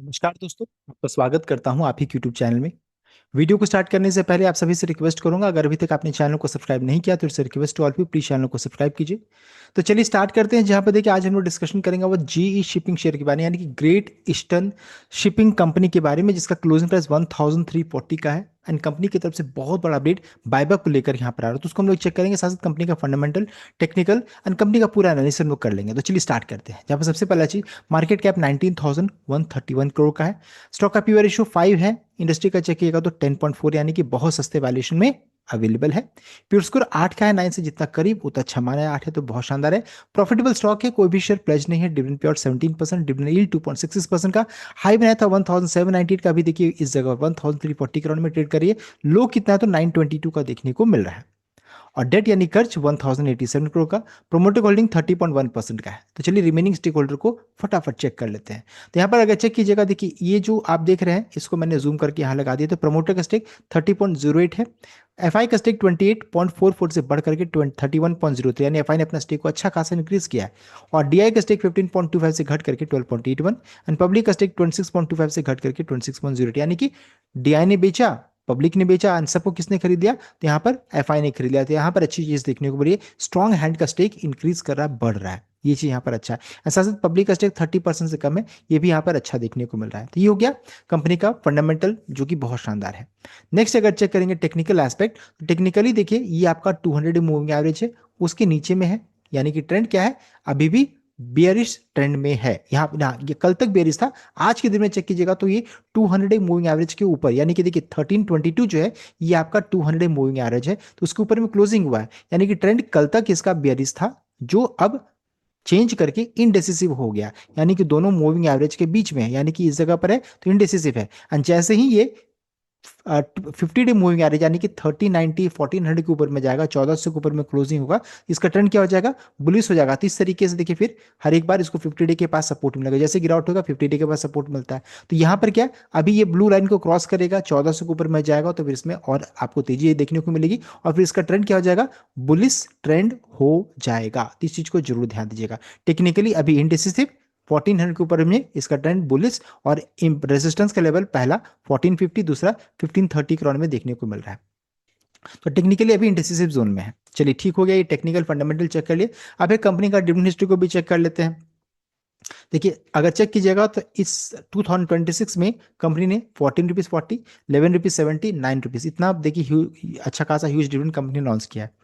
नमस्कार दोस्तों, आपका स्वागत करता हूं आप ही यूट्यूब चैनल में। वीडियो को स्टार्ट करने से पहले आप सभी से रिक्वेस्ट करूंगा, अगर अभी तक आपने चैनल को सब्सक्राइब नहीं किया तो इसे रिक्वेस्ट टू ऑल पी प्लीज चैनल को सब्सक्राइब कीजिए। तो चलिए स्टार्ट करते हैं। जहां पर देखिए आज हम लोग डिस्कशन करेंगे वो जीई शिपिंग शेयर के बारे में, यानी कि ग्रेट ईस्टर्न शिपिंग कंपनी के बारे में, जिसका क्लोजिंग प्राइस 1340 का है। एंड कंपनी की तरफ से बहुत बड़ा अपडेट बायबैक को लेकर यहाँ पर आ रहा है, तो उसको हम लोग चेक करेंगे। साथ साथ कंपनी का फंडामेंटल, टेक्निकल एंड कंपनी का पूरा एनालिसिस हम लोग कर लेंगे। तो चलिए स्टार्ट करते हैं। जहाँ पर सबसे पहला चीज, मार्केट कैप 19,131 करोड़ का है। स्टॉक का पीवी रेशियो 5 है। इंडस्ट्री का चेक किएगा तो 10.4, यानी कि बहुत सस्ते वैल्यूएशन में अवेलेबल है। प्योर स्कोर 8 का है। 9 से जितना करीब उतना अच्छा माना है। 8 है तो बहुत शानदार है। प्रॉफिटेबल स्टॉक है। कोई भी शेयर प्लेज नहीं है। Dividend pay out 17%, dividend yield 2.66% का। हाई बनाया था 1798 का, भी देखिए इस जगह 1340 करोड़ में ट्रेड करिए। लो कितना है तो 922 का देखने को मिल रहा है। और डेट यानी कर्ज 1087 करोड़ का। प्रोमोटर होल्डिंग 30.1% का है। तो चलिए रिमेनिंग स्टेक होल्डर को फटाफट चेक कर लेते हैं। तो यहाँ पर अगर चेक कीजिएगा, देखिए ये जो आप देख रहे हैं इसको मैंने जूम करके यहाँ लगा दिया। तो प्रमोटर का स्टेक 30.08 है। एफआई का स्टेक 28.44 से बढ़ करके 31.03, यानी एफआई ने अपना स्टेक को अच्छा खासा इंक्रीज किया है। और डीआई का स्टेक 15.25 से घट करके 12.81, एंड पब्लिक का स्टेक 26.25 से घट करके 26.08, यानी कि डीआई ने बेचा, पब्लिक ने बेचा, एंड सबको किसने खरीद लिया तो यहाँ पर एफआई ने खरीद लिया। तो यहाँ पर अच्छी चीज देखने को मिली है, स्ट्रॉन्ग हैंड का स्टेक इंक्रीज कर रहा है, बढ़ रहा है। ये चीज यहाँ पर अच्छा है। साथ साथ पब्लिक का स्टेक 30% से कम है, ये भी यहाँ पर अच्छा देखने को मिल रहा है। तो ये हो गया कंपनी का फंडामेंटल, जो कि बहुत शानदार है। नेक्स्ट अगर चेक करेंगे टेक्निकल एस्पेक्ट, तो टेक्निकली देखिए ये आपका 200 मूविंग एवरेज है, उसके नीचे में है। यानी कि ट्रेंड क्या है, अभी भी बियरिश ट्रेंड में है। यहाँ ना ये कल तक बेरिश था, आज के दिन में चेक कीजिएगा तो ये 200 मूविंग एवरेज के ऊपर, यानी कि देखिए 1322 जो है ये आपका 200 मूविंग एवरेज है, तो उसके ऊपर में क्लोजिंग हुआ है। यानी कि ट्रेंड कल तक इसका बियरिश था, जो अब चेंज करके इनडेसिसिव हो गया, यानी कि दोनों मूविंग एवरेज के बीच में है, यानी कि इस जगह पर है तो इनडेसिसिव है। एंड जैसे ही ये 50 डे मूविंग एवरेज यानी कि 3090 1400 के ऊपर में जाएगा, 1400 के ऊपर में क्लोजिंग होगा, इसका ट्रेंड क्या हो जाएगा, बुलिश हो जाएगा। तो इस तरीके से देखिए फिर हर एक बार इसको 50 डे के पास सपोर्ट मिलेगा, जैसे गिरावट होगा 50 डे के पास सपोर्ट मिलता है। तो यहाँ पर क्या, अभी ये ब्लू लाइन को क्रॉस करेगा, 1400 के ऊपर में जाएगा, तो फिर इसमें और आपको तेजी देखने को मिलेगी, और फिर इसका ट्रेंड क्या हो जाएगा, बुलिश ट्रेंड हो जाएगा। तो इस चीज को जरूर ध्यान दीजिएगा। टेक्निकली अभी इंडिसिसिव 1400 के ऊपर में इसका ट्रेंड बुलिश, और रेजिस्टेंस का लेवल पहला 1450, दूसरा 1530 के राउंड में देखने को मिल रहा है। तो टेक्निकली अभी इंडिसिसिव जोन में है। चलिए ठीक हो गया, ये टेक्निकल फंडामेंटल चेक कर लिए। अब एक कंपनी का डिविडेंड हिस्ट्री को भी चेक कर लेते हैं। देखिए अगर चेक कीजिएगा तो इस 2026 में कंपनी ने 14 रुपीज 40, 11 रुपीज 70, 9 रुपीज, इतना देखिए अच्छा खासा ह्यूज डिविडेंड कंपनी ने लॉन्च किया है।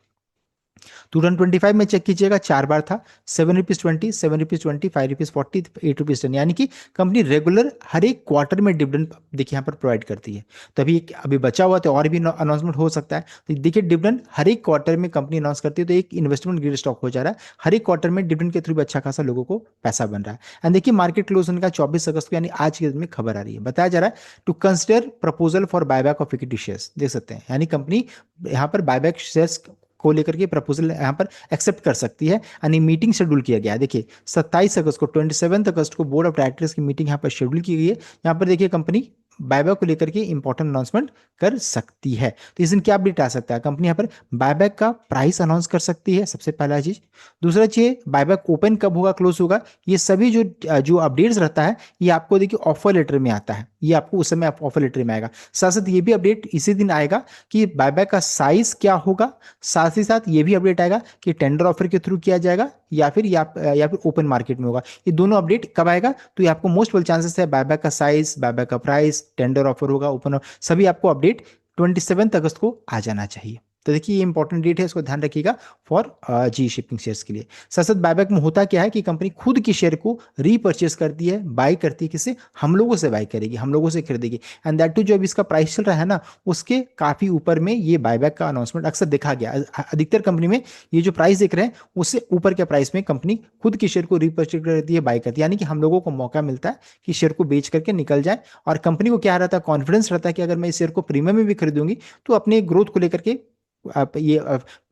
2025 में चेक कीजिएगा 4 बार था, 7 रुपीज 20, 7 रुपीज 20, 5 रुपीज 40, 8 रुपीज 10, यानी कि कंपनी रेगुलर हर एक क्वार्टर में डिविडेंड देखिए यहाँ पर प्रोवाइड करती है। तो अभी बचा हुआ तो और भी अनाउंसमेंट हो सकता है। तो देखिए डिविडेंड हर एक क्वार्टर में कंपनी अनाउंस करती है, तो एक इन्वेस्टमेंट ग्रेड स्टॉक हो जा रहा है। हर एक क्वार्टर में डिविडेंड के थ्रू भी अच्छा खासा लोगों को पैसा बन रहा है। एंड देखिए मार्केट क्लोज होने का 24 अगस्त को, यानी आज के दिन में खबर आ रही है, बताया जा रहा है to consider proposal for buyback of equity shares. देख सकते हैं, यानी कंपनी यहाँ पर बायबैक शेयर्स को लेकर के प्रपोजल यहाँ पर एक्सेप्ट कर सकती है। यानी मीटिंग शेड्यूल किया गया है। देखिए 27 अगस्त को, 27 अगस्त को बोर्ड ऑफ डायरेक्टर्स की मीटिंग यहाँ पर शेड्यूल की गई है। यहाँ पर देखिए कंपनी बायबैक को लेकर के इंपॉर्टेंट अनाउंसमेंट कर सकती है। तो इस दिन क्या अपडेट आ सकता है, कंपनी यहाँ पर बायबैक का प्राइस अनाउंस कर सकती है, सबसे पहला चीज। दूसरा चीज, बायबैक ओपन कब होगा, क्लोज होगा, ये सभी जो जो अपडेट्स रहता है ये आपको देखिए ऑफर लेटर में आता है, ये आपको उस समय ऑफर लेटर में आएगा। साथ साथ ये भी अपडेट इसी दिन आएगा कि बायबैक का साइज क्या होगा। साथ ही साथ ये भी अपडेट आएगा कि टेंडर ऑफर के थ्रू किया जाएगा या फिर ओपन मार्केट में होगा। ये दोनों अपडेट कब आएगा, तो ये आपको मोस्ट चांसेस है बायबैक का साइज, बायबैक का प्राइस, टेंडर ऑफर होगा, ओपन, सभी आपको अपडेट 27 अगस्त को आ जाना चाहिए। तो देखिए ये इंपॉर्टेंट डेट है, इसको ध्यान रखिएगा फॉर जी शिपिंग शेयर्स के लिए। साथ साथ बायबैक में होता क्या है कि कंपनी खुद की शेयर को रीपर्चेस करती है, बाय करती है, किससे, हम लोगों से बाय करेगी, हम लोगों से खरीदेगी। एंड दैट टू जो अभी इसका प्राइस चल रहा है ना, उसके काफी ऊपर में ये बायबैक का अनाउंसमेंट अक्सर देखा गया। अधिकतर कंपनी में ये जो प्राइस देख रहे हैं उससे ऊपर के प्राइस में कंपनी खुद की शेयर को रीपर्चेस करती है, बाय करती है, यानी कि हम लोगों को मौका मिलता है कि शेयर को बेच करके निकल जाए। और कंपनी को क्या रहता है, कॉन्फिडेंस रहता है कि अगर मैं इस शेयर को प्रीमियम में भी खरीदूंगी तो अपने ग्रोथ को लेकर के आप ये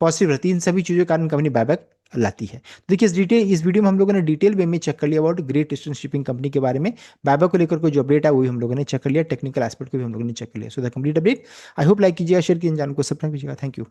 पॉजिटिव रहती है। इन सभी चीजों के कारण कंपनी बायबैक लाती है। तो देखिए इस वीडियो में हम लोगों ने डिटेल वे में चेक कर लिया about great eastern shipping company के बारे में। बायबैक को लेकर कोई जो अपडेट है वो भी हम लोगों ने चेक कर लिया, टेक्निकल एस्पेक्ट को भी हम लोगों ने चेक कर लिया। So the complete update, I hope like कीजिएगा, शेयर कीजिए, को सब्सक्राइब कीजिएगा। Thank you.